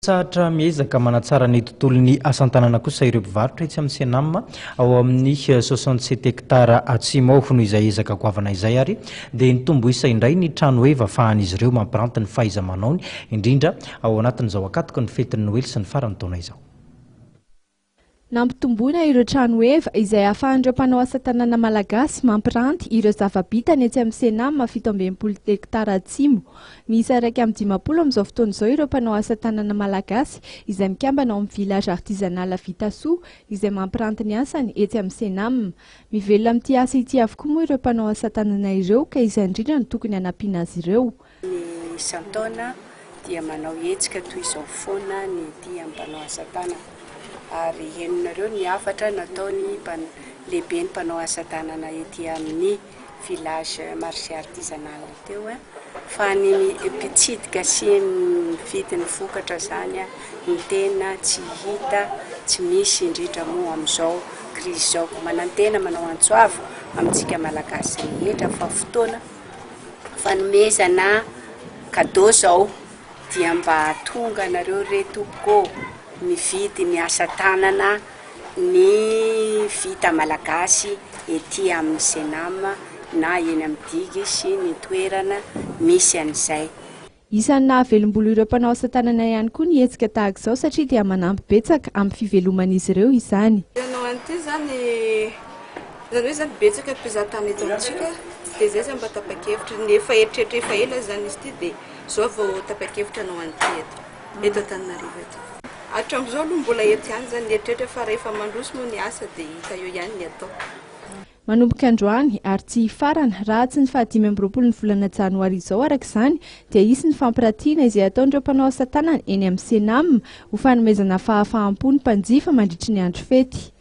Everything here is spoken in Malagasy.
Sahatra miezaka manatsara ny tontolon'ny asan-tanana kosa ireo mpivarotra etsy amin'ny Senam ao amin'ny 67 hektara atsimo ao no izay ezaka goavana izay ary dia nitombo isa indray ny trano eva afahan'izy ireo mampiranty ny fahaiza-manaony indrindra ao anatin'izao akatoko ny fetin'ny Noely sy ny farany taona izao. Nampitomboina ireo trano eva izay ahafahan'ireo mpanao asa tanana malagasy mampiranty ireo zava-bitany etsy amin'ny Senam 17 hektara atsimo. Miisa 120 amin'izao fotoana izao ireo mpanao asa tanana malagasy izay mikambana ao amin'ny village artisanal vita soa izay mampiranty ny asany etsy amin'ny Senam. Mivelona amin'ity asa ity avokoa moa ireo mpanao asa tanana ireo ka izay indrindra no tokony hanampiana azy ireo. Ny isan-taona dia manao hetsika toy izao foana ny ity amin'ny mpanao asa tanana. Ary henonareo ny afatra nataony lehibe ny mpanao asa tanana ety amin'ny village marché artisanal teo fa ny mpitsidika sy ny vidin'ny vokatra zany ny tena tsy hita, tsy misy indrindra moa amin'izao krizy izao. Manantena manao antsoavo amintsika malagasy rehetra fa fotoana fanomezana cadeau zao dia mba tonga anareo retoko mividy ny asa tanana ny vita malagasy ety amin'ny Senam na eny amin'ny digy sy ny toerana misy an'izay. Isan'ny nahavelom-bolo ireo mpanao asa tanana ihany koa ny hetsika tahaka izao satria dia manampy betsaka amin'ny fiveloman'izy ireo izany. Ianao an'ity zany hoe zany betsaka mpizahatany eto amintsika dia zay zany mba tapa-kevitra nefa eritreritra efa ela zany izy ity dia zao vao tapa-kevitra anao an'ity eto Antananarivo eto. Hatramin'izao aloha mbola ety ihany zany eritreritra fa rehefa mandroso moa ny asa dia hita eo ihany ny atao. Manomboka androany ary tsy hifarana raha tsy ny 25 ny volana janoary izao araka izany dia hisy ny fampiratiana izay ataon'ireo mpanao asa tanana eny amin'ny Senam ho fanomezana fahafaham-po ny mpanjifa mandritra ny andro fety.